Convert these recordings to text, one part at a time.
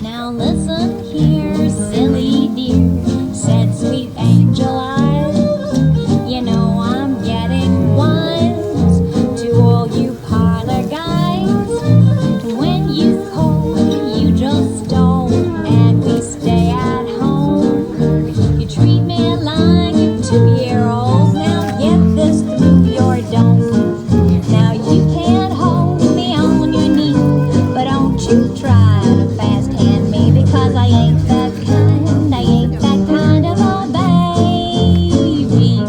Now listen here, silly dear, said sweet angel eyes. You know I'm getting wise to all you parlor guys. When you call, you just don't, and we stay at home. You treat me like a 2-year-old. Now get this through your dome. Now you can't hold me on your knee, but don't you try to fast hand me, because I ain't that kind, I ain't that kind of a baby.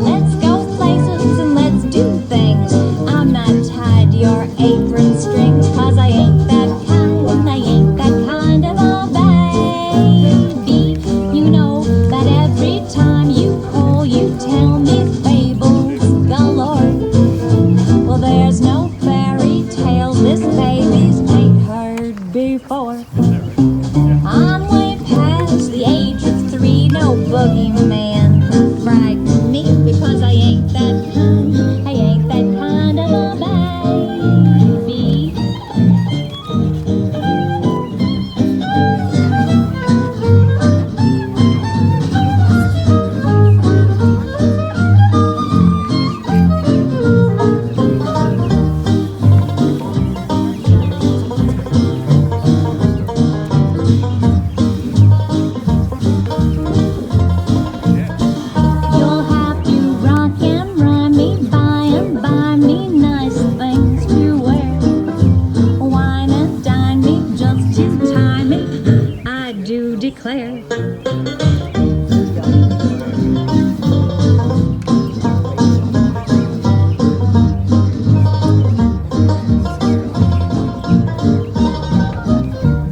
Let's go places and let's do things. I'm not tied to your apron strings, cause I ain't that kind, I ain't that kind of a baby. You know that every time you call you tell me fables galore. Well, there's no fairy tales this baby's ain't heard before. I'm way past the age of 3, no boogeyman can frighten me, because I ain't that kind, I ain't that kind of a baby. You'll have to rock and rhyme me, buy me nice things to wear. Wine and dine me just to tie me, I do declare.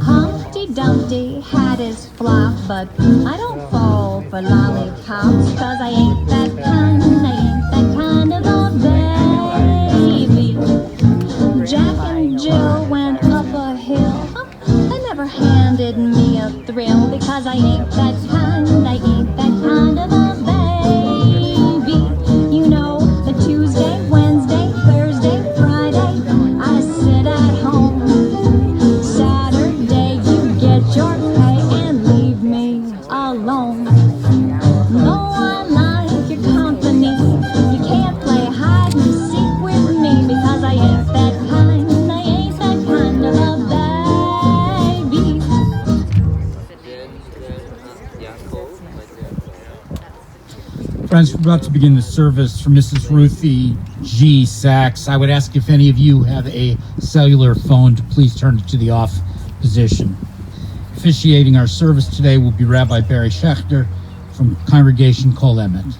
Humpty Dumpty had his flop, but I don't fall for lollipops, cause I ain't that kind, I ain't that kind of a baby. Jack and Jill went up a hill, they never handed me a thrill, because I ain't that kind, I ain't that kind of a baby. You know, the Tuesday, Wednesday, Thursday, Friday, I sit at home. Saturday, you get your pay and leave me alone. Though I like your company, you can't play hide and seek with me, because I ain't that kind, I ain't that kind of a baby. Friends, we're about to begin the service for Mrs. Ruthe G. Sachs. I would ask if any of you have a cellular phone to please turn it to the off position. Officiating our service today will be Rabbi Barry Schechter from Congregation Kol Emet.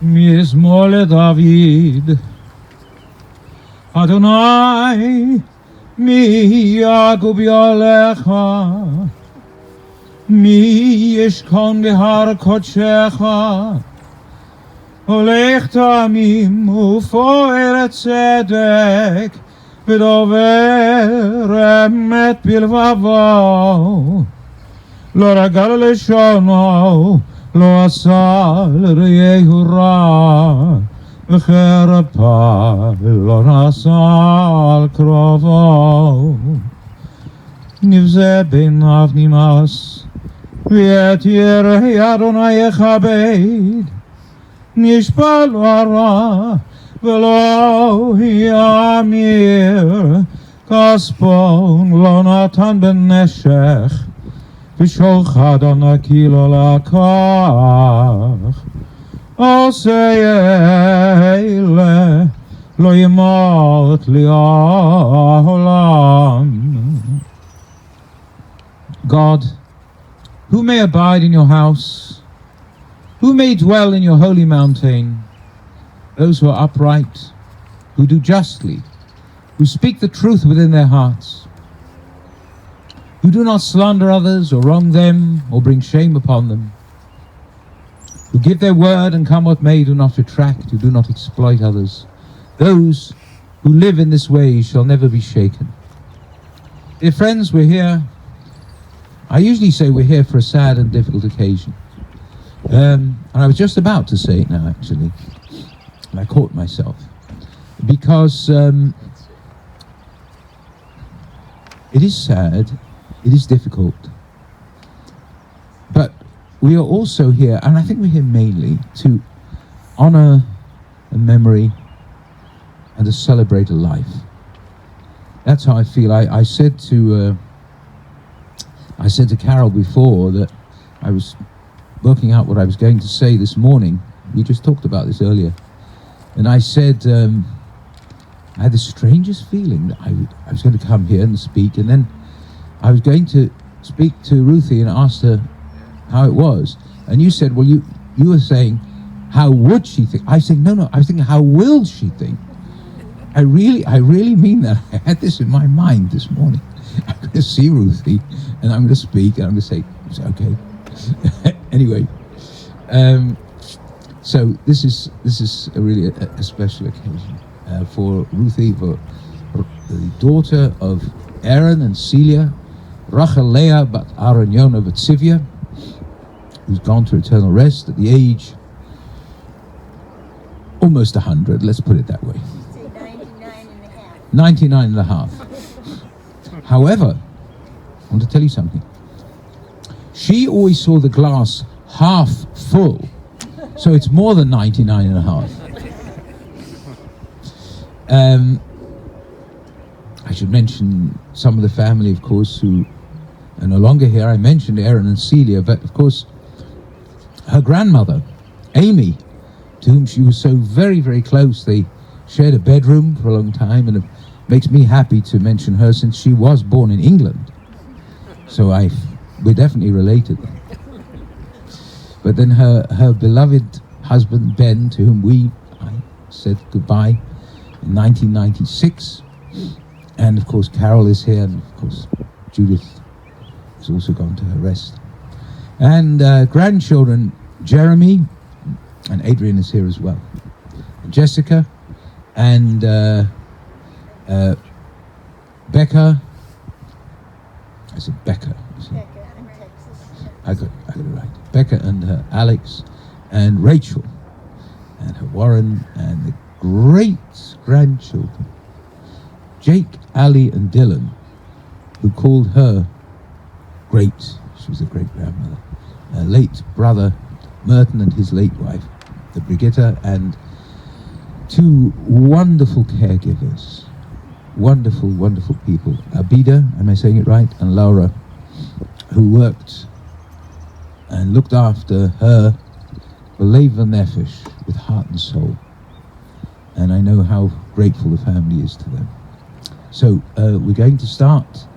מזמור לדוד, אדוני מי יגוב יולך, מי ישכון בהר קודשך, הולך תמים ופועל צדק, ודובר אמת בלבבו, לא רגל לשונו, לא עשה לרעהו רע, וחרפה לא נעשה על קרובו. נבזה בעיניו נמאס, ואת יראי אדוני יכבד. נשבע לו הרע ולא יאמיר, כספו לא נתן בנשך, ושוחד הנקי לא לקח. עושה אלה לא ימות לי העולם. God, who may abide in your house, who may dwell in your holy mountain, those who are upright, who do justly, who speak the truth within their hearts, who do not slander others or wrong them or bring shame upon them, who give their word and come what may, do not retract, who do not exploit others. Those who live in this way shall never be shaken. Dear friends, we're here. I usually say we're here for a sad and difficult occasion. And I was just about to say it now, actually. And I caught myself. Because it is sad, it is difficult. But we are also here, and I think we're here mainly, to honor a memory and to celebrate a life. That's how I feel. I said to Carole before that I was working out what I was going to say this morning. We just talked about this earlier. And I said, I had the strangest feeling that I was going to come here and speak, and then I was going to speak to Ruthe and asked her how it was. And you said, well, you were saying, how would she think? I said, no, I was thinking, how will she think? I really mean that. I had this in my mind this morning. I'm going to see Ruthe, and I'm going to speak, and I'm going to say, okay. Anyway, so this is really a special occasion for Ruthe, for the daughter of Aaron and Celia, Rachel bat Aaron Yonah Vatsivia, who's gone to eternal rest at the age almost 100, let's put it that way. 99 and a half. However, I want to tell you something. She always saw the glass half full, so it's more than 99 and a half. I should mention some of the family, of course, who are no longer here. I mentioned Aaron and Celia, but of course, her grandmother, Amy, to whom she was so very, very close. They shared a bedroom for a long time, and it makes me happy to mention her since she was born in England. So we're definitely related. But then her beloved husband, Ben, to whom I said goodbye in 1996. And of course, Carole is here, and of course, Judith has also gone to her rest. And grandchildren, Jeremy, and Adrian is here as well. And Jessica, and Becca. I said Becca. I got it right. Becca and her Alex, and Rachel, and her Warren, and the great grandchildren, Jake, Ali, and Dylan, who called her great. She was a great grandmother. Late brother Merton and his late wife, the Brigitta, and two wonderful caregivers, wonderful, wonderful people. Abida, am I saying it right? And Laura, who worked and looked after her b'leiv nefesh, with heart and soul. And I know how grateful the family is to them. So we're going to start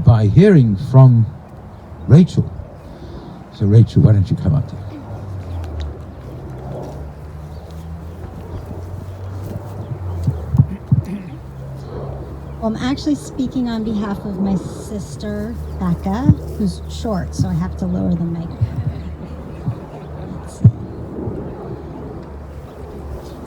by hearing from Rachel. So Rachel, why don't you come up here? Well, I'm actually speaking on behalf of my sister, Becca, who's short, so I have to lower the microphone. Let's see.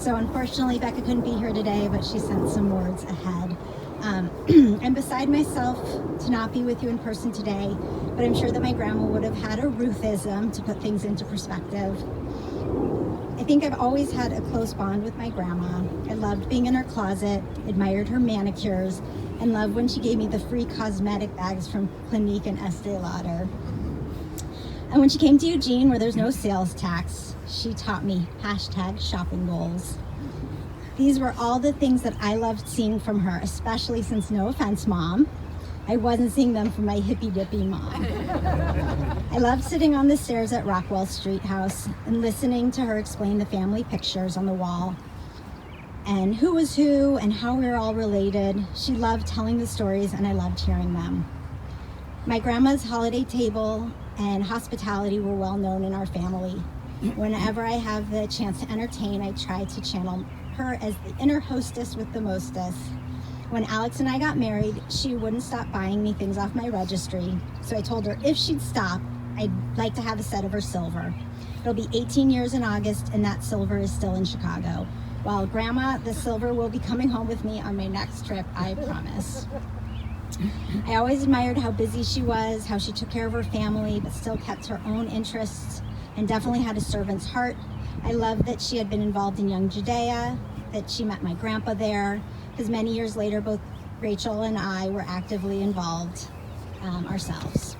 So unfortunately, Becca couldn't be here today, but she sent some words ahead. I'm beside myself to not be with you in person today, but I'm sure that my grandma would have had a Ruthism to put things into perspective. I think I've always had a close bond with my grandma. I loved being in her closet, admired her manicures, and loved when she gave me the free cosmetic bags from Clinique and Estee Lauder. And when she came to Eugene, where there's no sales tax, she taught me #shopping goals. These were all the things that I loved seeing from her, especially since, no offense, Mom, I wasn't seeing them from my hippy-dippy mom. I loved sitting on the stairs at Rockwell Street House and listening to her explain the family pictures on the wall and who was who and how we were all related. She loved telling the stories, and I loved hearing them. My grandma's holiday table and hospitality were well known in our family. Whenever I have the chance to entertain, I try to channel her as the inner hostess with the mostess. When Alex and I got married, she wouldn't stop buying me things off my registry. So I told her if she'd stop, I'd like to have a set of her silver. It'll be 18 years in August, and that silver is still in Chicago. While Grandma, the silver will be coming home with me on my next trip, I promise. I always admired how busy she was, how she took care of her family, but still kept her own interests and definitely had a servant's heart. I loved that she had been involved in Young Judaea, that she met my grandpa there, because many years later, both Rachel and I were actively involved ourselves.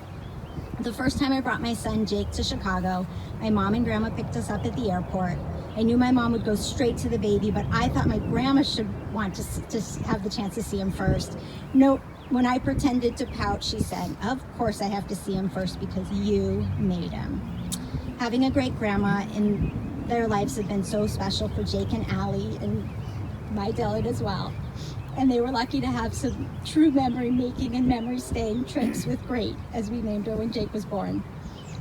The first time I brought my son Jake to Chicago, my mom and grandma picked us up at the airport. I knew my mom would go straight to the baby, but I thought my grandma should want to have the chance to see him first. Nope. When I pretended to pout, she said, "Of course I have to see him first because you made him." Having a great grandma in their lives have been so special for Jake and Allie and my Diller as well. And they were lucky to have some true memory making and memory staying trips with Great, as we named her when Jake was born.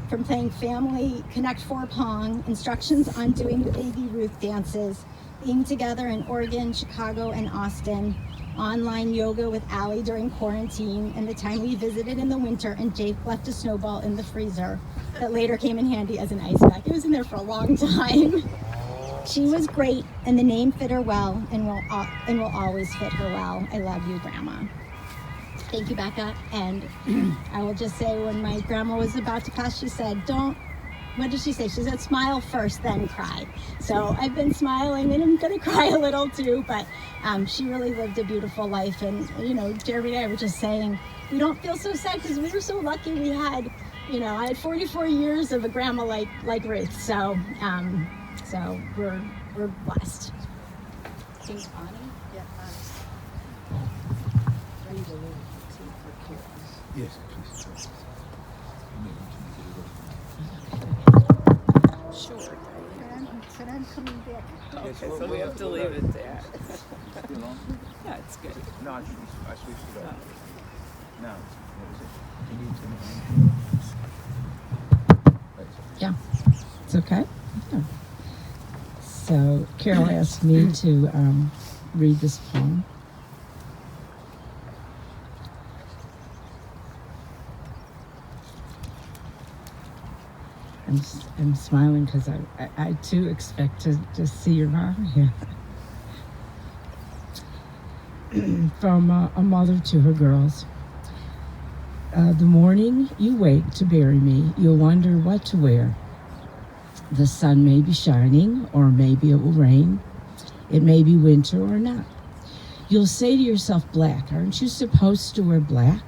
From playing family Connect Four Pong, instructions on doing the baby Ruth dances, being together in Oregon, Chicago, and Austin, online yoga with Allie during quarantine, and the time we visited in the winter and Jake left a snowball in the freezer that later came in handy as an ice pack. It was in there for a long time. She was great, and the name fit her well and will always fit her well. I love you, Grandma. Thank you, Becca. And I will just say, when my grandma was about to pass, she said, what did she say? She said, smile first, then cry. So I've been smiling, and I'm going to cry a little too, but she really lived a beautiful life. And, Jeremy and I were just saying, we don't feel so sad because we were so lucky we had, I had 44 years of a grandma like Ruth. So we're blessed. Thanks, Bonnie. Yeah, ready to leave for Carole. Yes, please. Sure. Said I'm coming back. Okay, so we have to leave it there. Yeah, it's good. No, I switched it up. No, what is it? Yeah, it's okay. Yeah. So Carole asked me to read this poem. I'm smiling because I too expect to see your mom here. From a mother to her girls. The morning you wake to bury me, you'll wonder what to wear. The sun may be shining, or maybe it will rain. It may be winter or not. You'll say to yourself, black, aren't you supposed to wear black?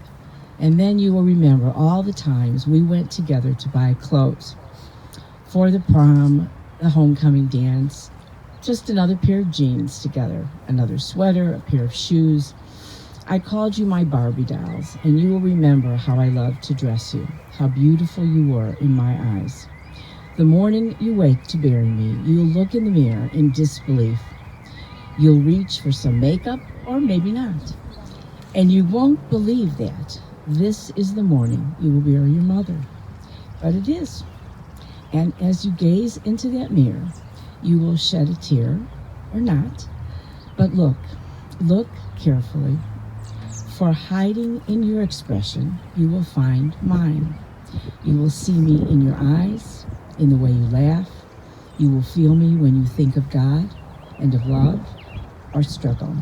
And then you will remember all the times we went together to buy clothes. For the prom, the homecoming dance, just another pair of jeans together, another sweater, a pair of shoes. I called you my Barbie dolls, and you will remember how I loved to dress you, how beautiful you were in my eyes. The morning you wake to bury me, you'll look in the mirror in disbelief. You'll reach for some makeup, or maybe not. And you won't believe that this is the morning you will bury your mother. But it is. And as you gaze into that mirror, you will shed a tear, or not. But look carefully. For hiding in your expression, you will find mine. You will see me in your eyes, in the way you laugh. You will feel me when you think of God and of love or struggle.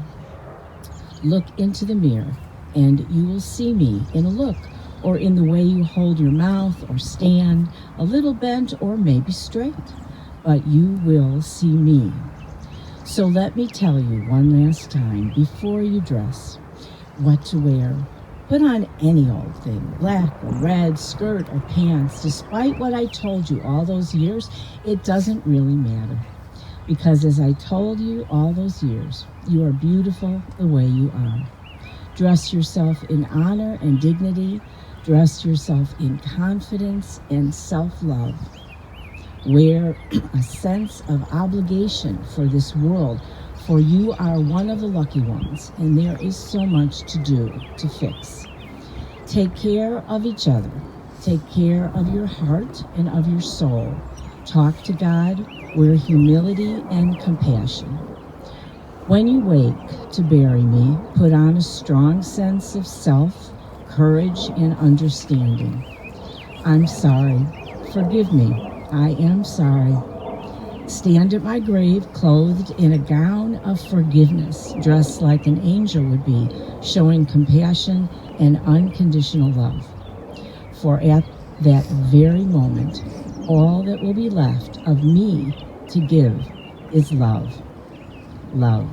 Look into the mirror, and you will see me in a look, or in the way you hold your mouth or stand, a little bent or maybe straight. but you will see me. So let me tell you one last time before you dress what to wear. Put on any old thing, black or red, skirt or pants. Despite what I told you all those years, it doesn't really matter. Because as I told you all those years, you are beautiful the way you are. Dress yourself in honor and dignity. Dress yourself in confidence and self-love. Wear a sense of obligation for this world, for you are one of the lucky ones, and there is so much to do, to fix. Take care of each other. Take care of your heart and of your soul. Talk to God. Wear humility and compassion. When you wake to bury me, put on a strong sense of self, courage, and understanding. I'm sorry. Forgive me. I am sorry. Stand at my grave clothed in a gown of forgiveness, dressed like an angel would be, showing compassion and unconditional love. For at that very moment, all that will be left of me to give is love. Love.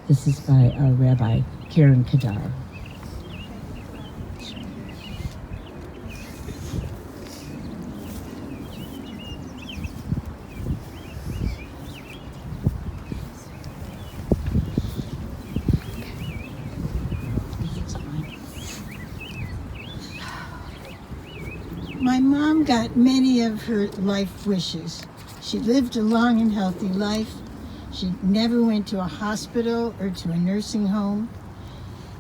This is by Rabbi Karen Kadar. My mom got many of her life wishes. She lived a long and healthy life. She never went to a hospital or to a nursing home.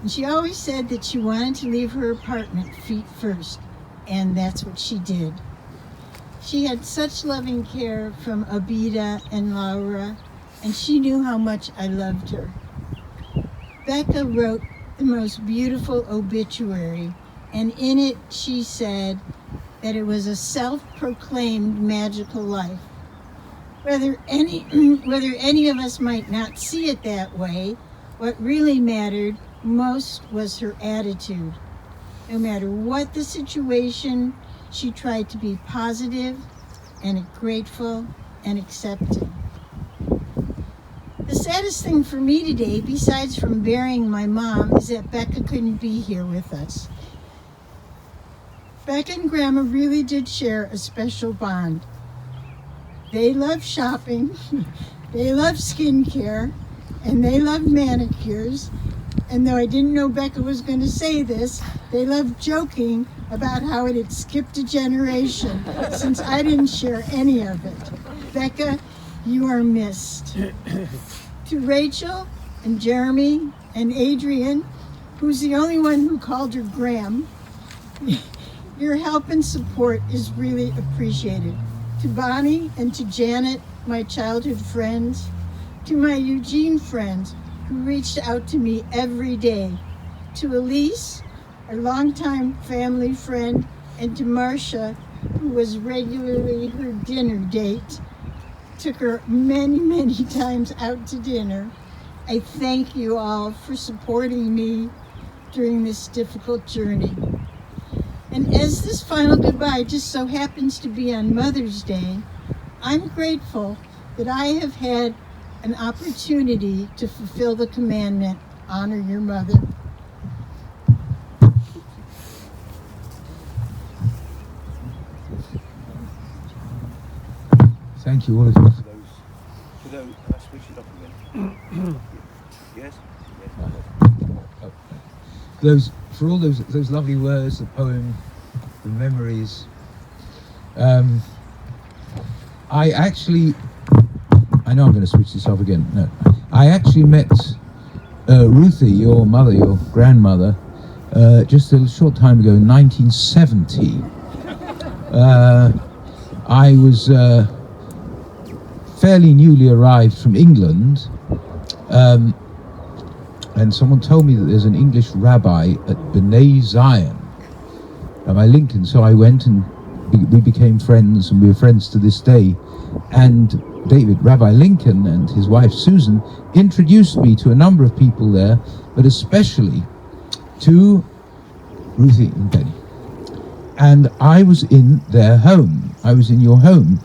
And she always said that she wanted to leave her apartment feet first, and that's what she did. She had such loving care from Abida and Laura, and she knew how much I loved her. Becca wrote the most beautiful obituary, and in it she said that it was a self-proclaimed magical life. Whether any of us might not see it that way, what really mattered most was her attitude. No matter what the situation, she tried to be positive and grateful and accepting. The saddest thing for me today, besides from burying my mom, is that Becca couldn't be here with us. Becca and Grandma really did share a special bond. They love shopping, they love skincare, and they love manicures. And though I didn't know Becca was going to say this, they love joking about how it had skipped a generation since I didn't share any of it. Becca, you are missed. To Rachel and Jeremy and Adrian, who's the only one who called her Graham, your help and support is really appreciated. To Bonnie and to Janet, my childhood friends, to my Eugene friends who reached out to me every day, to Elise, our longtime family friend, and to Marcia, who was regularly her dinner date, took her many, many times out to dinner. I thank you all for supporting me during this difficult journey. And as this final goodbye just so happens to be on Mother's Day, I'm grateful that I have had an opportunity to fulfill the commandment, honor your mother. Thank you all of you. For those, switch it off again. Yes? For all those lovely words, the poem, the memories. I know I'm going to switch this off again. No, I actually met Ruthe, your mother, your grandmother, just a short time ago, in 1970. I was fairly newly arrived from England. And someone told me that there's an English rabbi at B'nai Zion, Rabbi Lincoln. So I went and we became friends, and we were friends to this day. And Rabbi Lincoln and his wife Susan introduced me to a number of people there, but especially to Ruthe and Benny. And I was in their home. I was in your home.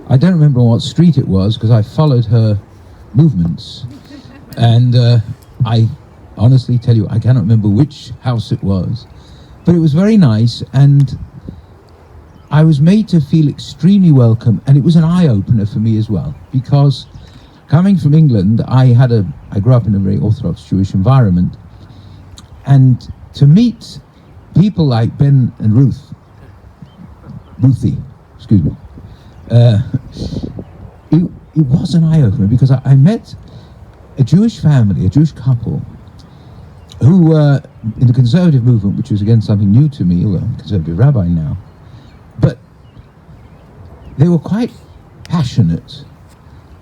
I don't remember on what street it was because I followed her movements, and I honestly tell you I cannot remember which house it was, but it was very nice, and I was made to feel extremely welcome, and it was an eye-opener for me as well, because coming from England, I grew up in a very Orthodox Jewish environment, and to meet people like Ben and Ruthe, excuse me, it was an eye-opener, because I met a Jewish family, a Jewish couple, who were in the conservative movement, which was again something new to me, although I'm a conservative rabbi now. But they were quite passionate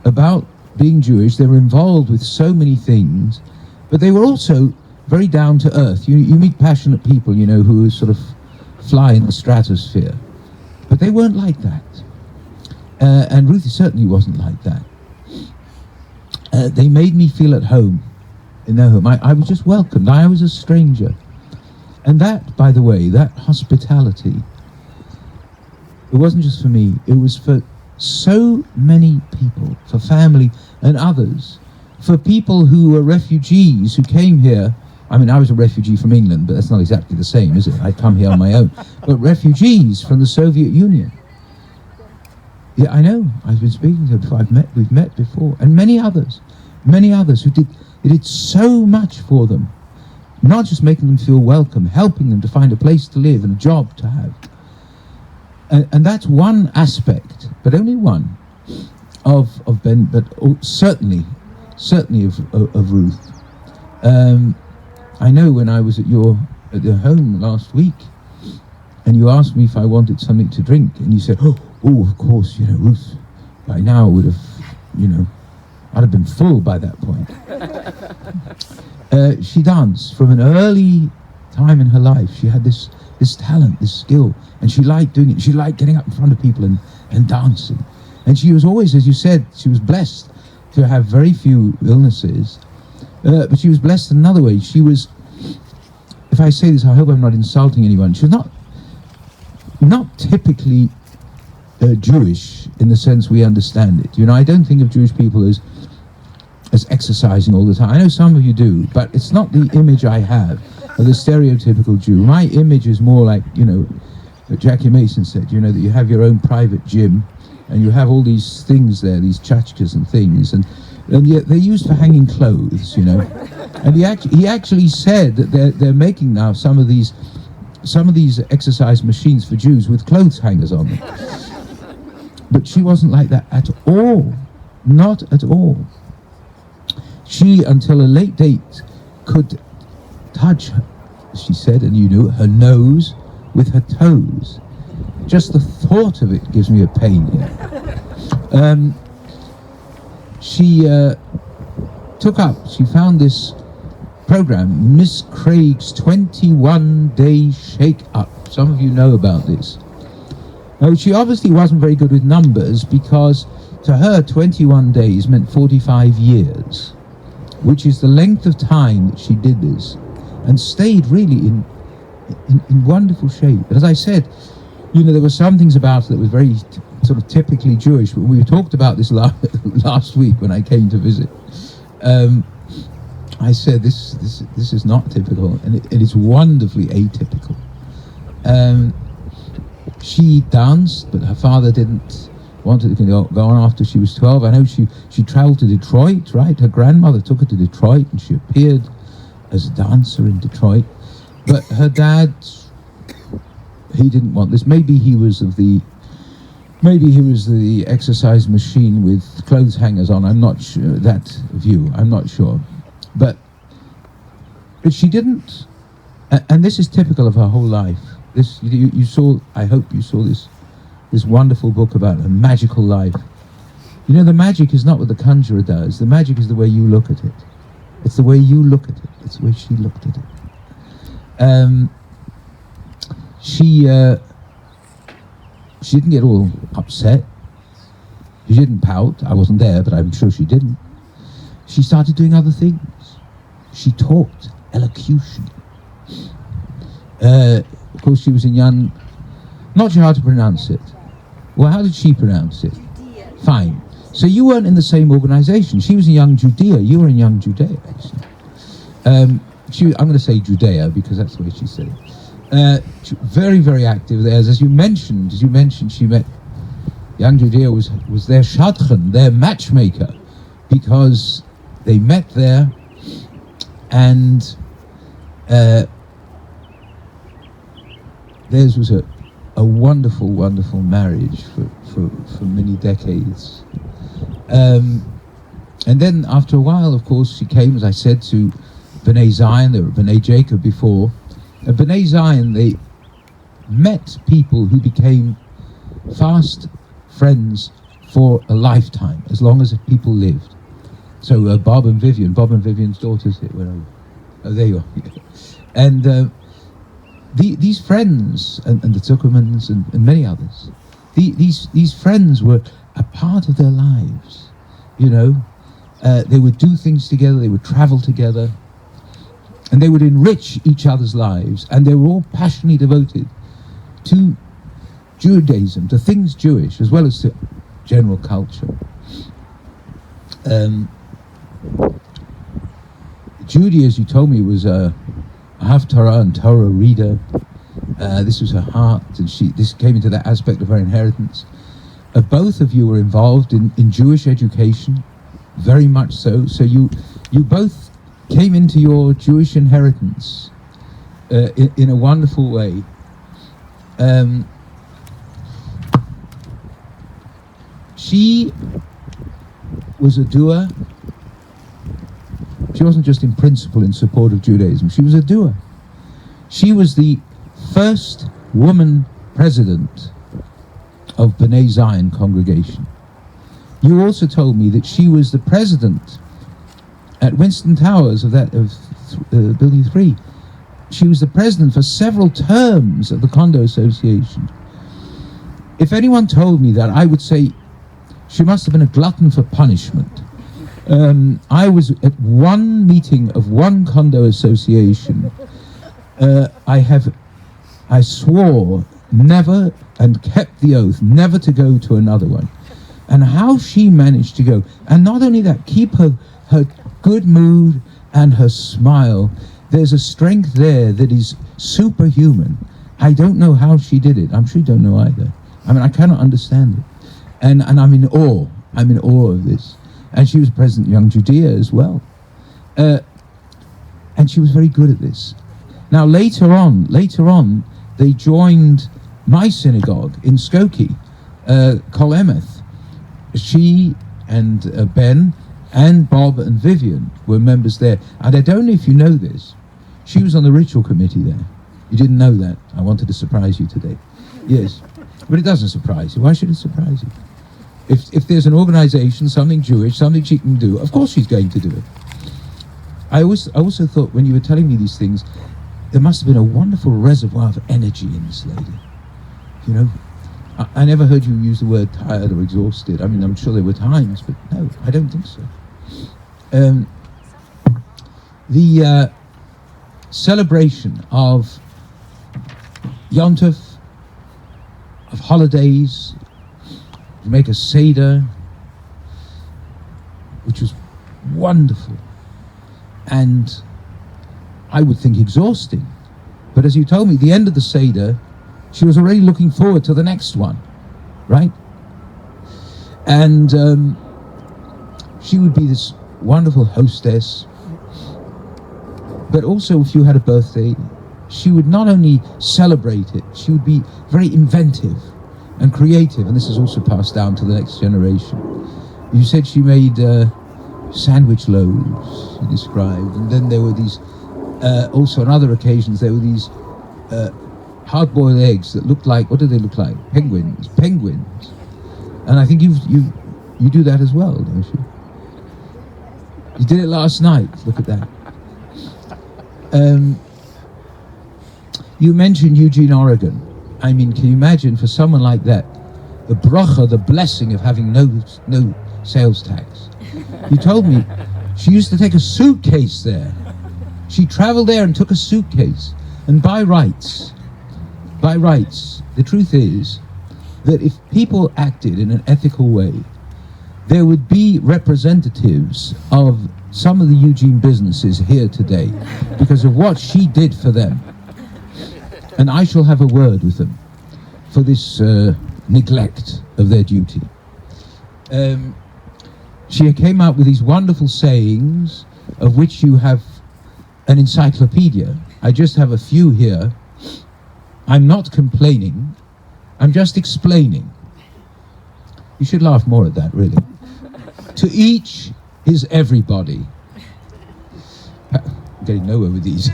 about being Jewish. They were involved with so many things, but they were also very down to earth. You meet passionate people, who sort of fly in the stratosphere, but they weren't like that. And Ruth certainly wasn't like that. They made me feel at home in their home. I was just welcomed. I was a stranger. And that, by the way, that hospitality, it wasn't just for me, it was for so many people, for family and others, for people who were refugees who came here. I mean, I was a refugee from England, but that's not exactly the same, is it? I come here on my own. But refugees from the Soviet Union. Yeah, I know. I've been speaking to them before. We've met before. And many others who did so much for them. Not just making them feel welcome, helping them to find a place to live and a job to have. And that's one aspect, but only one, of Ben, but certainly of Ruth. I know when I was at your home last week, and you asked me if I wanted something to drink, and you said, oh, of course, Ruth, by now would have, I'd have been full by that point. She danced from an early time in her life. She had this talent, this skill, and she liked doing it. She liked getting up in front of people and dancing. And she was always, as you said, she was blessed to have very few illnesses, but she was blessed in another way. She was, if I say this, I hope I'm not insulting anyone, she was not typically Jewish in the sense we understand it. I don't think of Jewish people as exercising all the time. I know some of you do, but it's not the image I have of the stereotypical Jew. My image is more like, Jackie Mason said, that you have your own private gym, and you have all these things there, these tchotchkes and things, and yet they're used for hanging clothes, And he actually said that they're making now some of these exercise machines for Jews with clothes hangers on them. But she wasn't like that at all. Not at all. She, until a late date, could touch, she said, and you knew, her nose with her toes. Just the thought of it gives me a pain here. She found this program, Miss Craig's 21-day shake-up. Some of you know about this. Now, she obviously wasn't very good with numbers, because to her 21 days meant 45 years, which is the length of time that she did this, and stayed really in wonderful shape. And as I said, there were some things about it that was very sort of typically Jewish. But we talked about this last week when I came to visit. I said this is not typical, and it is wonderfully atypical. She danced, but her father didn't want her to go on after she was 12. I know she traveled to Detroit, right? Her grandmother took her to Detroit, and she appeared as a dancer in Detroit. But her dad, he didn't want this. Maybe he was the exercise machine with clothes hangers on. I'm not sure that view. I'm not sure. But she didn't, and this is typical of her whole life. This you saw. I hope you saw this wonderful book about her magical life. The magic is not what the conjurer does. The magic is the way you look at it. It's the way you look at it. It's the way she looked at it. She didn't get all upset. She didn't pout. I wasn't there, but I'm sure she didn't. She started doing other things. She taught elocution. Of course, she was in Young. Not sure how to pronounce it. Well, how did she pronounce it? Fine. So you weren't in the same organization. She was in Young Judaea. You were in Young Judaea, basically. I'm going to say Judea because that's the way she said it. Very, very active there. As you mentioned, she met Young Judaea was their shadchan, their matchmaker, because they met there, and theirs was a wonderful, wonderful marriage for many decades. And then after a while, of course, she came, as I said, to B'nai Zion. There were B'nai Jacob before. At B'nai Zion, they met people who became fast friends for a lifetime, as long as people lived. So Bob and Vivian's daughters here. Where are you? Oh, there you are. And these friends, and the Zuckermans and many others, these friends were a part of their lives. You know, they would do things together, they would travel together, and they would enrich each other's lives, and they were all passionately devoted to Judaism, to things Jewish, as well as to general culture. Judy, as you told me, was a Haftarah and Torah reader. This was her heart, and this came into that aspect of her inheritance. Both of you were involved in Jewish education, very much so. So you both came into your Jewish inheritance in a wonderful way. She was a doer. She wasn't just in principle in support of Judaism. She was a doer. She was the first woman president of B'nai Zion congregation. You also told me that she was the president at Winston Towers of Building 3. She was the president for several terms of the Condo Association. If anyone told me that, I would say she must have been a glutton for punishment. I was at one meeting of one condo association. I swore never, and kept the oath never to go to another one. And how she managed to go, and not only that, keep her good mood and her smile. There's a strength there that is superhuman. I don't know how she did it. I'm sure you don't know either. I mean, I cannot understand it. And I'm in awe. I'm in awe of this. And she was president of Young Judaea as well. And she was very good at this. Now later on, they joined my synagogue in Skokie, Kol Emeth. She and Ben and Bob and Vivian were members there. And I don't know if you know this, she was on the ritual committee there. You didn't know that. I wanted to surprise you today. Yes, but it doesn't surprise you. Why should it surprise you? If there's an organization, something Jewish, something she can do, of course she's going to do it. I also thought when you were telling me these things, there must have been a wonderful reservoir of energy in this lady. You know, I never heard you use the word tired or exhausted. I mean, I'm sure there were times, but no, I don't think so. The celebration of Yom Tov, of holidays, to make a Seder, which was wonderful, and I would think exhausting. But as you told me, the end of the Seder, she was already looking forward to the next one, right? And she would be this wonderful hostess, but also if you had a birthday, she would not only celebrate it, she would be very inventive and creative, and this is also passed down to the next generation. You said she made sandwich loaves, you described, and then there were these, also on other occasions, there were these hard-boiled eggs that looked like, what do they look like? Penguins. And I think you do that as well, don't you? You did it last night, look at that. You mentioned Eugene, Oregon. I mean, can you imagine for someone like that, the bracha, the blessing of having no sales tax? You told me she used to take a suitcase there. She traveled there and took a suitcase. And by rights, the truth is that if people acted in an ethical way, there would be representatives of some of the Eugene businesses here today because of what she did for them. And I shall have a word with them for this neglect of their duty. She came out with these wonderful sayings, of which you have an encyclopedia. I just have a few here. I'm not complaining, I'm just explaining. You should laugh more at that, really. To each is everybody. I'm getting nowhere with these.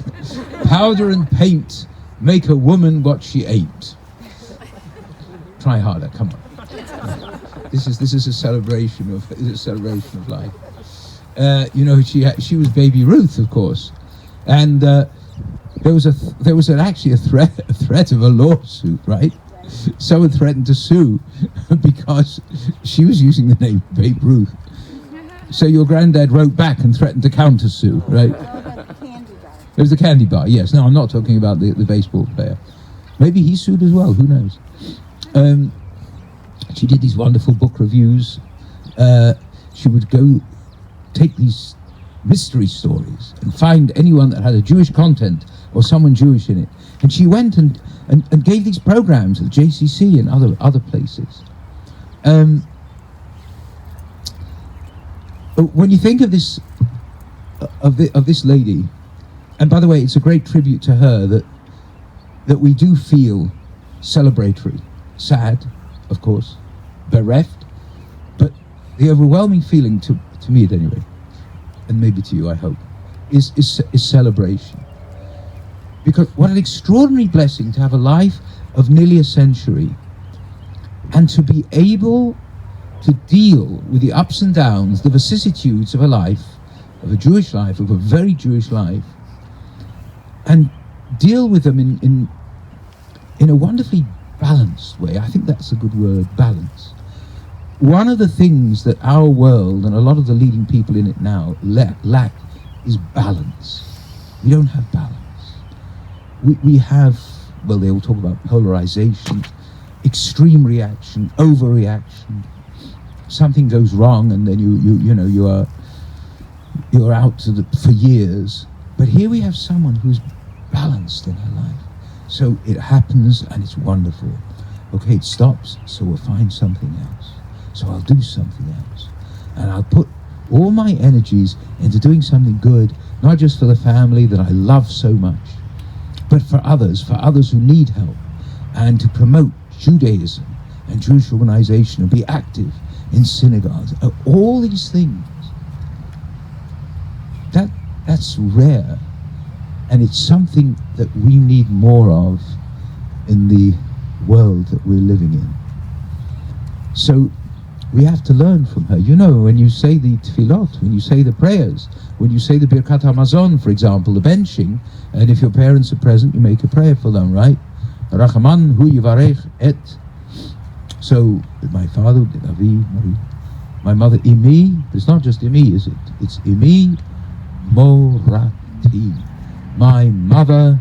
Powder and paint make a woman what she ain't. Try harder, come on. This is a celebration of life. You know, she was baby Ruth, of course, and there was actually a threat of a lawsuit, right? Someone threatened to sue because she was using the name Babe Ruth. So your granddad wrote back and threatened to counter-sue, right? It was the candy bar, yes. No, I'm not talking about the baseball player. Maybe he sued as well, who knows? She did these wonderful book reviews. She would go take these mystery stories and find anyone that had a Jewish content or someone Jewish in it. And she went and gave these programs at JCC and other places. When you think of this lady, and by the way, it's a great tribute to her that we do feel celebratory, sad, of course, bereft, but the overwhelming feeling, to me at any rate, and maybe to you, I hope, is celebration. Because what an extraordinary blessing to have a life of nearly a century and to be able to deal with the ups and downs, the vicissitudes of a life, of a Jewish life, of a very Jewish life, and deal with them in a wonderfully balanced way. I think that's a good word, balance. One of the things that our world and a lot of the leading people in it now lack is balance. We don't have balance. We have, well, they all talk about polarization, extreme reaction, overreaction. Something goes wrong and then you're out for years. But here we have someone who's balanced in her life. So it happens and it's wonderful. Okay, it stops, so we'll find something else. So I'll do something else. And I'll put all my energies into doing something good, not just for the family that I love so much, but for others who need help, and to promote Judaism and Jewish organization and be active in synagogues. All these things. That's rare. And it's something that we need more of in the world that we're living in. So we have to learn from her. You know, when you say the tefillot, when you say the prayers, when you say the Birkat HaMazon, for example, the benching, and if your parents are present, you make a prayer for them, right? Rachaman hu yivarech et. So my father, Avi, my mother, Imi, it's not just Imi, is it? It's Imi Morati. My mother,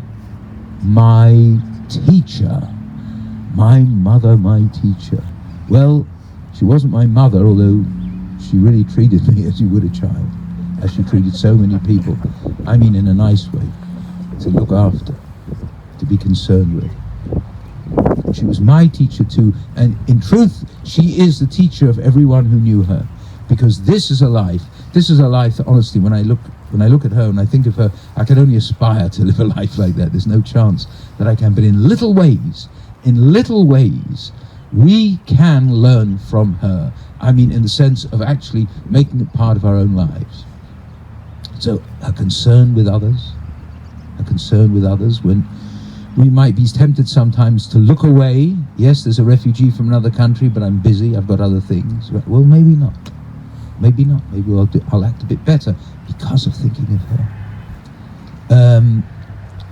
my teacher. My mother, my teacher. Well, she wasn't my mother, although she really treated me as you would a child, as she treated so many people. I mean in a nice way, to look after, to be concerned with. She was my teacher too, and in truth, she is the teacher of everyone who knew her, because this is a life that honestly, when I look at her and I think of her, I can only aspire to live a life like that. There's no chance that I can, but in little ways, we can learn from her. I mean, in the sense of actually making it part of our own lives. So her concern with others when we might be tempted sometimes to look away. Yes, there's a refugee from another country, but I'm busy, I've got other things. Well, maybe not. Maybe I'll act a bit better because of thinking of her.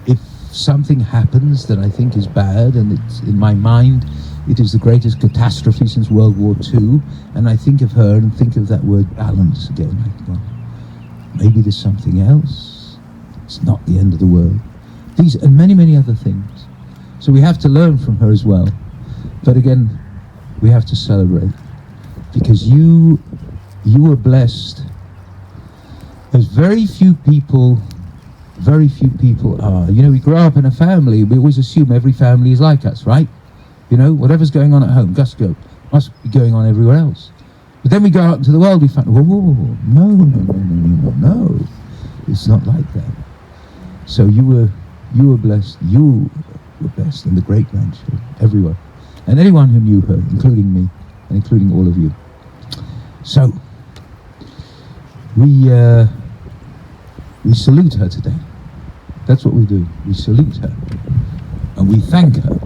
If something happens that I think is bad, and it's in my mind, it is the greatest catastrophe since World War II, and I think of her and think of that word balance again. Well, maybe there's something else. It's not the end of the world. These and many, many other things. So we have to learn from her as well. But again, we have to celebrate, because you you were blessed as very few people are. You know, we grow up in a family, we always assume every family is like us, right? You know, whatever's going on at home, must be going on everywhere else. But then we go out into the world, we find, whoa, no. It's not like that. So you were blessed, you were blessed, and the great-grandchildren, everyone. And anyone who knew her, including me, and including all of you. So, we salute her today. That's what we do. We salute her, and we thank her,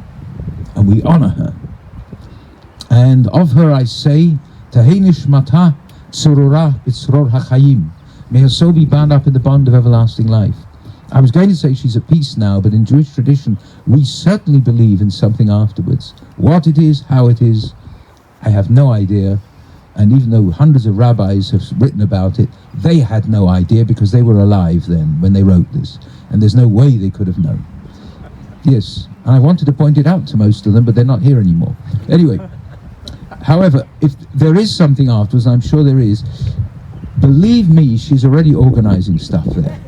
and we honor her. And of her I say, Tahei nishmata tzurura b'tzror hachayim. May her soul be bound up in the bond of everlasting life. I was going to say she's at peace now, but in Jewish tradition, we certainly believe in something afterwards. What it is, how it is, I have no idea. And even though hundreds of rabbis have written about it, they had no idea because they were alive then when they wrote this. And there's no way they could have known. Yes, and I wanted to point it out to most of them, but they're not here anymore. Anyway, however, if there is something afterwards, I'm sure there is, believe me, she's already organizing stuff there.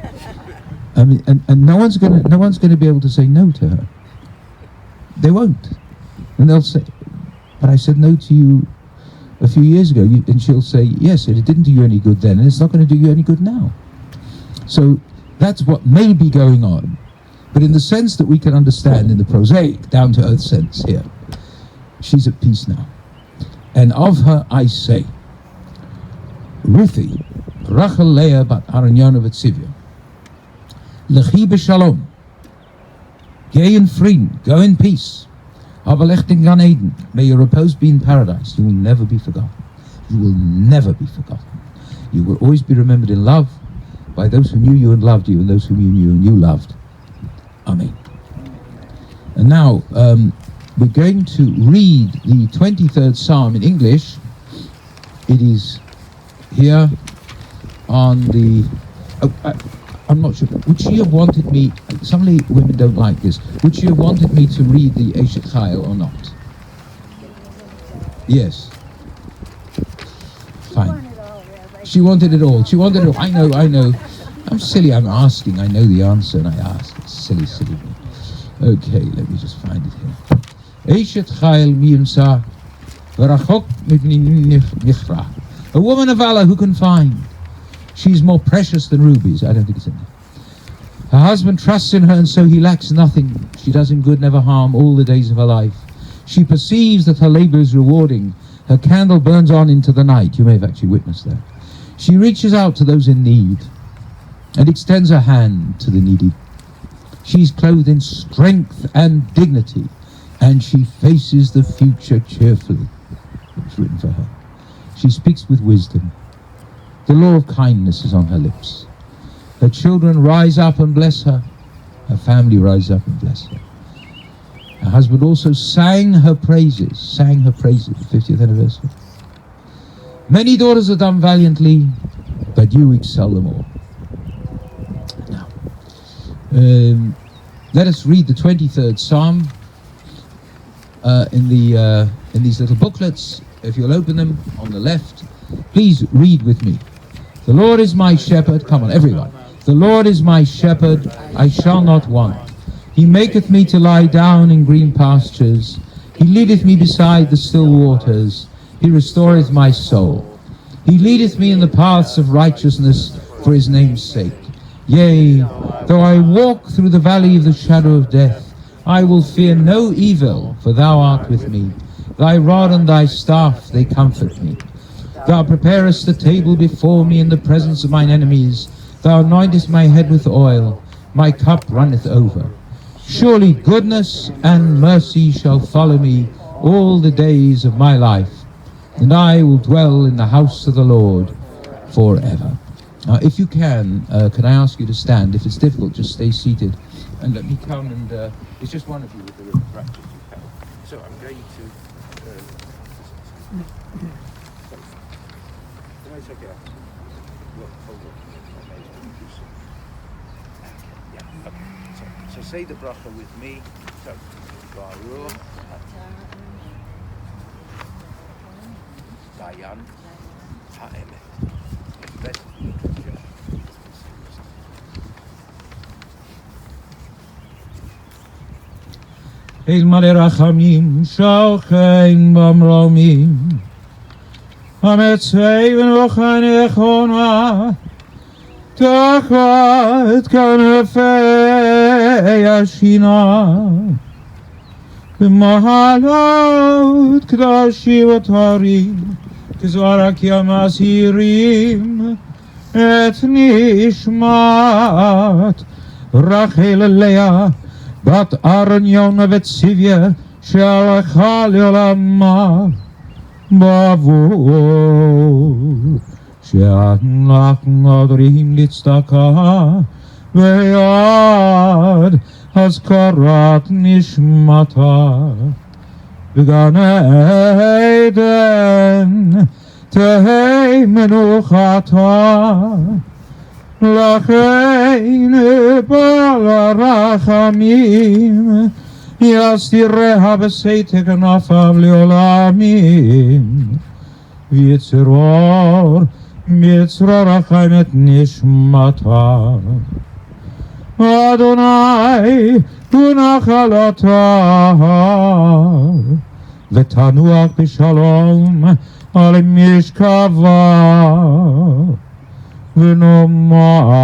I mean, and no one's gonna be able to say no to her. They won't. And they'll say, but I said no to you a few years ago, and she'll say, yes, it didn't do you any good then, and it's not going to do you any good now. So that's what may be going on. But in the sense that we can understand, in the prosaic, down-to-earth sense here, she's at peace now. And of her I say, Ruthe, Rachel Leah bat Aranyana v'Tzivya, Lechi b'Shalom, gay in Frieden, go in peace. Avalech in Gan Eden, may your repose be in paradise. You will never be forgotten. You will never be forgotten. You will always be remembered in love by those who knew you and loved you, and those whom you knew and you loved. Amen. And now, we're going to read the 23rd Psalm in English. It is here on the... I'm not sure. Would she have wanted me... Some women don't like this. Would she have wanted me to read the Eshet Chayil or not? Yes. Fine. She wanted it all. She wanted it all. I know. I'm silly. I'm asking. I know the answer, and I ask. It's silly me. Okay, let me just find it here. Eshet Chayil miyimsa v'rachok mipni nichra. A woman of valor who can find. She's more precious than rubies. I don't think it's in there. Her husband trusts in her, and so he lacks nothing. She does him good, never harm, all the days of her life. She perceives that her labor is rewarding. Her candle burns on into the night. You may have actually witnessed that. She reaches out to those in need and extends her hand to the needy. She's clothed in strength and dignity, and she faces the future cheerfully. It's written for her. She speaks with wisdom. The law of kindness is on her lips. Her children rise up and bless her. Her family rise up and bless her. Her husband also sang her praises, the 50th anniversary. Many daughters are done valiantly, but you excel them all. Now, let us read the 23rd Psalm in these little booklets. If you'll open them on the left, please read with me. The Lord is my shepherd. Come on, everyone. The Lord is my shepherd. I shall not want. He maketh me to lie down in green pastures. He leadeth me beside the still waters. He restoreth my soul. He leadeth me in the paths of righteousness for his name's sake. Yea, though I walk through the valley of the shadow of death, I will fear no evil, for thou art with me. Thy rod and thy staff, they comfort me. Thou preparest the table before me in the presence of mine enemies. Thou anointest my head with oil. My cup runneth over. Surely goodness and mercy shall follow me all the days of my life, and I will dwell in the house of the Lord forever. Now, if you can I ask you to stand? If it's difficult, just stay seated. And let me come and... it's just one of you with the river practice you have. So I'm going to... It's okay. Look, hold on. Okay. So say the bracha with me. So, Baruch Dayan האמת. בית אל מלא רחמים שוכן במרומים המצי ונוחן יכונה תחת כנפי השינה במעלות קדושים וטהורים כזוהר כי המסעירים את נשמת רחל לאה בת ארניון וציוויה שהלכה לעולמה בעבור שאנחנו נודרים לצדקה ויד הזכרת נשמתה בגן עדן תהי מנוחתה לכן בעל הרחמים יסתיריה בסתר כנפיו לעולמים ויצרור מצרור רחם את נשמתה אדוני הוא נחלתה ותנוח בשלום על משכבה ונאמר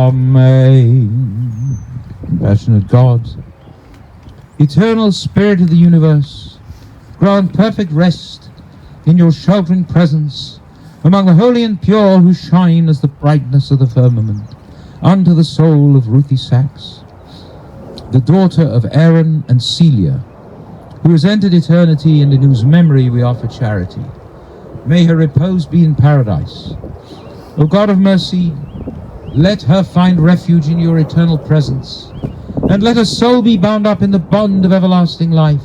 Amen. Compassionate God, eternal Spirit of the universe, grant perfect rest in your sheltering presence among the holy and pure who shine as the brightness of the firmament, unto the soul of Ruthe Sachs, the daughter of Aaron and Celia, who has entered eternity and in whose memory we offer charity. May her repose be in paradise. O God of mercy, let her find refuge in your eternal presence, and let her soul be bound up in the bond of everlasting life.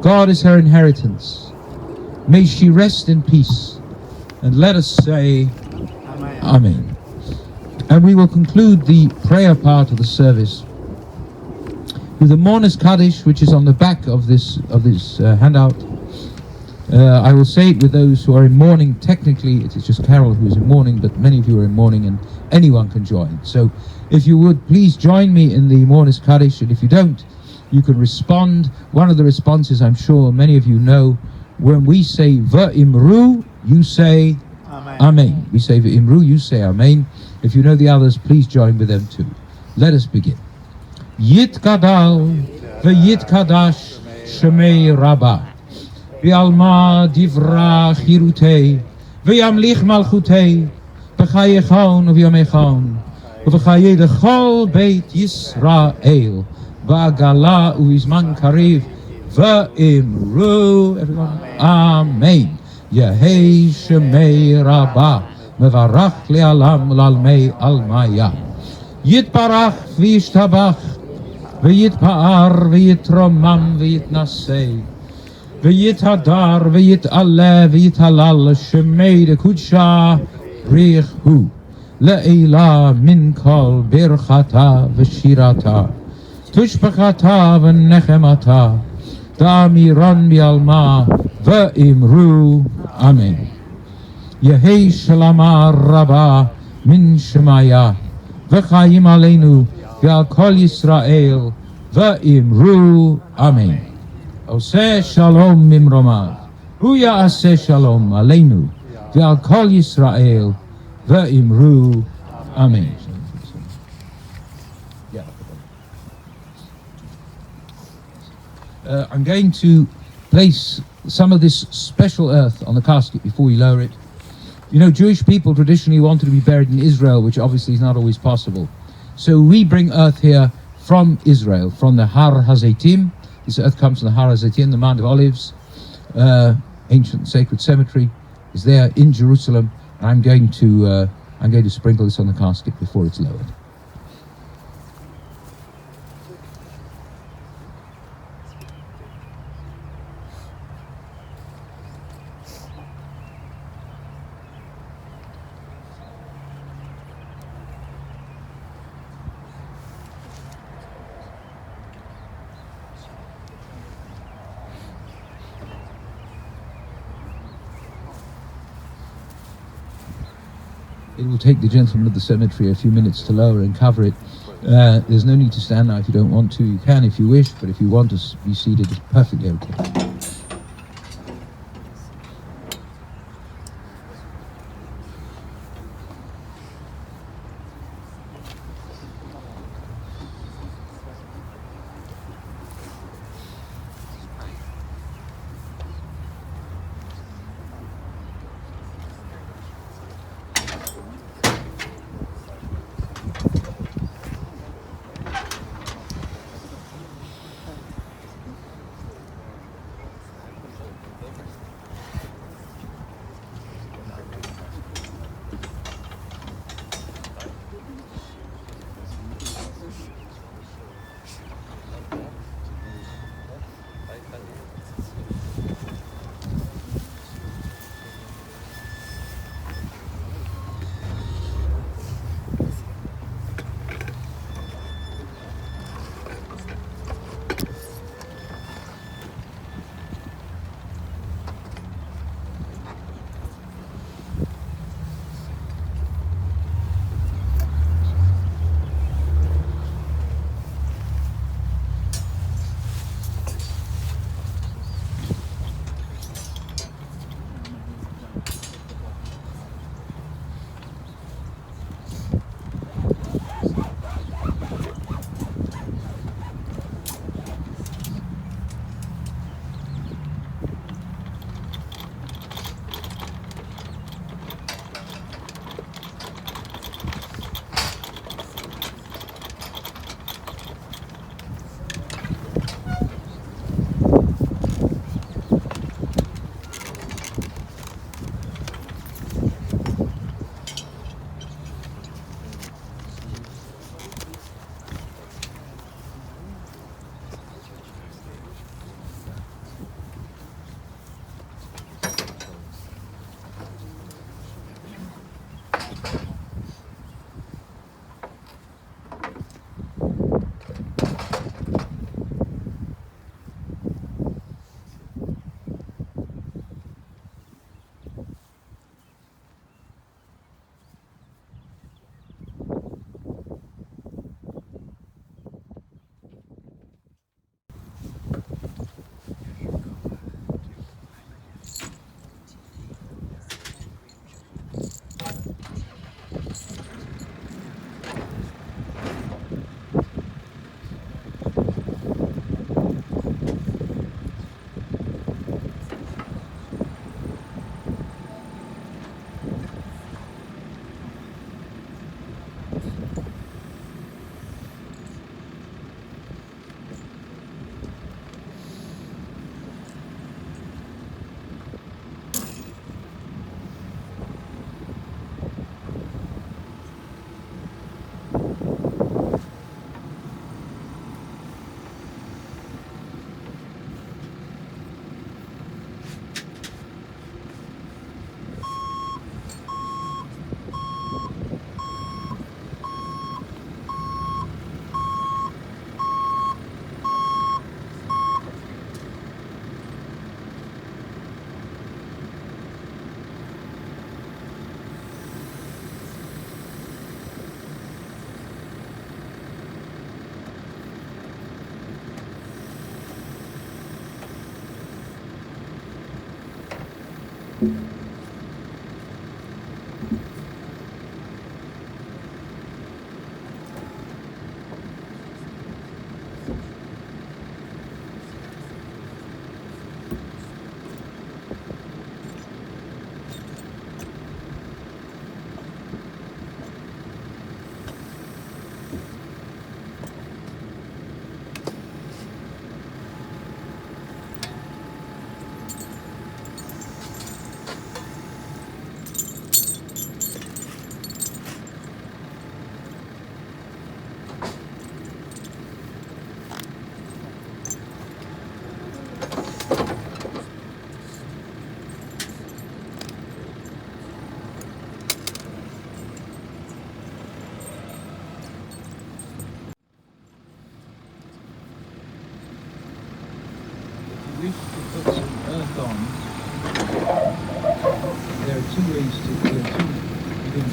God is her inheritance. May she rest in peace, and let us say, Amen. Amen. And we will conclude the prayer part of the service with the Mourner's Kaddish, which is on the back of this handout. I will say it with those who are in mourning. Technically, it is just Carole who is in mourning, but many of you are in mourning, and anyone can join. So, if you would, please join me in the Mourner's Kaddish, and if you don't, you can respond. One of the responses, I'm sure many of you know, when we say V'imru, you say Amen. Amen. We say V'imru, you say Amen. If you know the others, please join with them too. Let us begin. Yitkadal v'yitkadash shemei Rabbah. V'alma divra chirutei, v'yamlich malchutei, v'chayechon v'yamechon, v'chaye dechol beit Yisrael, v'agala u'izman kariv, v'imru, everyone, Amen. Yehei shemei Rabbah, mevarach le'alam l'almei almaya. Yitbarach v'yishtabach, v'yitpa'ar v'yitromam v'yitnasei, V'yitadar v'yit'aleh v'yit'halal shemei dekudsha richu le'ila min kol birchata v'shirata tushpachata v'nechemata da'amiran bi'alma v'imru Amen. Yehei shalama rabba min shemaya v'chayim aleinu v'al kol Yisrael v'imru Amen. Oseh shalom mimromad, hu ya'aseh shalom aleinu, ve'al kol Yisrael, ve'imru, Amen. I'm going to place some of this special earth on the casket before we lower it. You know, Jewish people traditionally wanted to be buried in Israel, which obviously is not always possible. So we bring earth here from Israel, from the Har HaZeitim. This earth comes from the Har HaZeitim, the Mount of Olives. Ancient sacred cemetery is there in Jerusalem. And I'm going to sprinkle this on the casket before it's lowered. It will take the gentleman of the cemetery a few minutes to lower and cover it. There's no need to stand now if you don't want to. You can if you wish, but if you want to be seated, it's perfectly okay.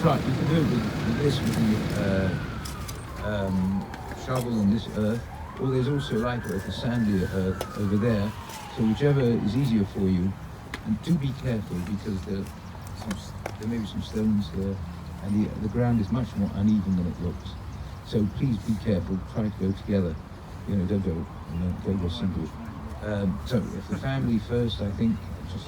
try. You can do it with this, with the shovel and this earth. Or there's also light earth, the sandier earth over there. So whichever is easier for you. And do be careful because there may be some stones there, and the ground is much more uneven than it looks. So please be careful. Try to go together. Don't go single. So if the family first, I think just.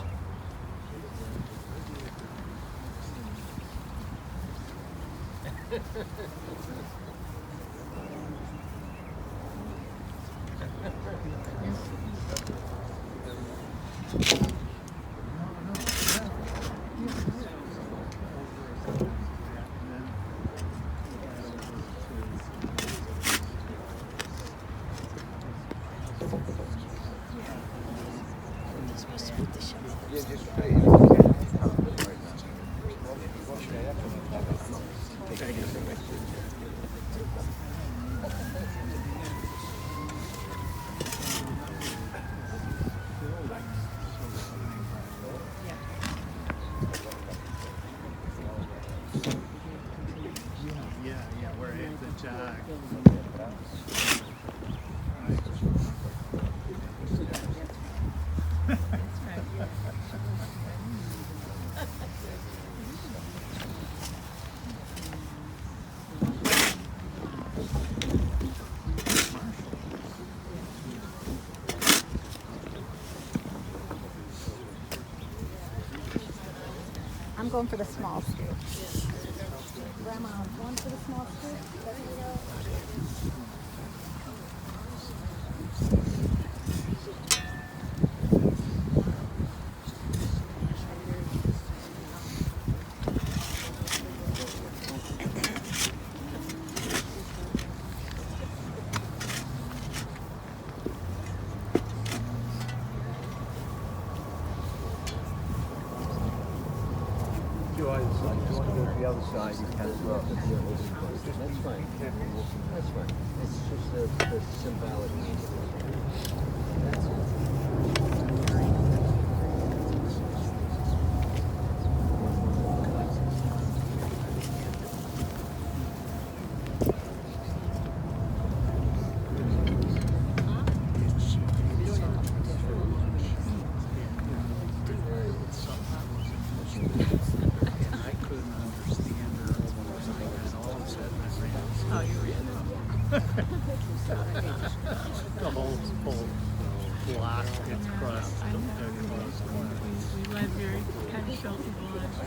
I'm going for the small scoop. Grandma, going for the small scoop? There you go. The other side you can as well. That's fine. That's fine. It's just the symbolic. That's it. The whole block gets crushed. We went very kind of sheltered lives.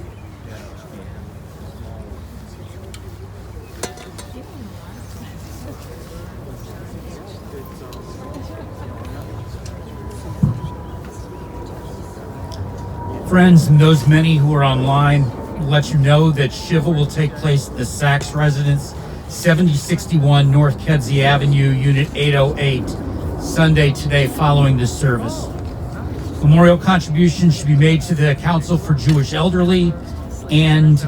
Friends and those many who are online, let you know that Shiva will take place at the Sachs residence, 7061 North Kedzie Avenue, Unit 808, Sunday today following this service. Memorial contributions should be made to the Council for Jewish Elderly and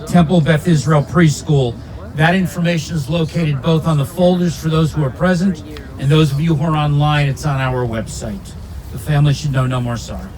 Temple Beth Israel Preschool. That information is located both on the folders for those who are present and those of you who are online, it's on our website. The family should know no more sorrow.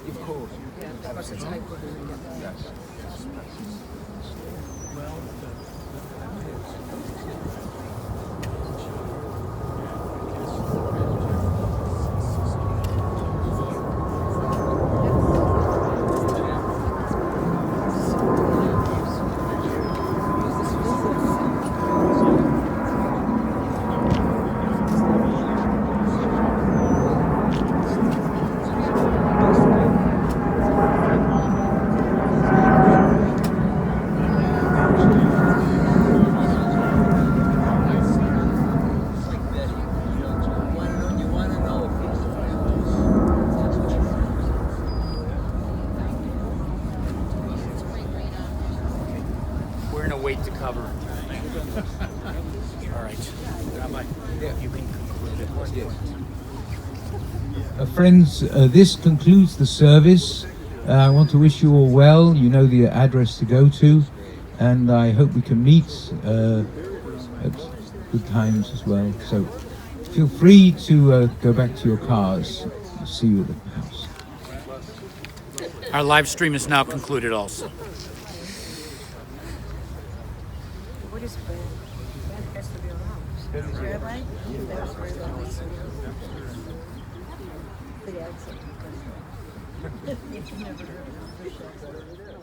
Of course. Yes. to cover. All right. Rabbi, you can conclude it. Friends, this concludes the service. I want to wish you all well. You know the address to go to, and I hope we can meet at good times as well. So feel free to go back to your cars. I'll see you at the house. Our live stream is now concluded also. What is Ben? Ben has to be around. Is your rabbi? That was very lovely. The accent. Never heard of it.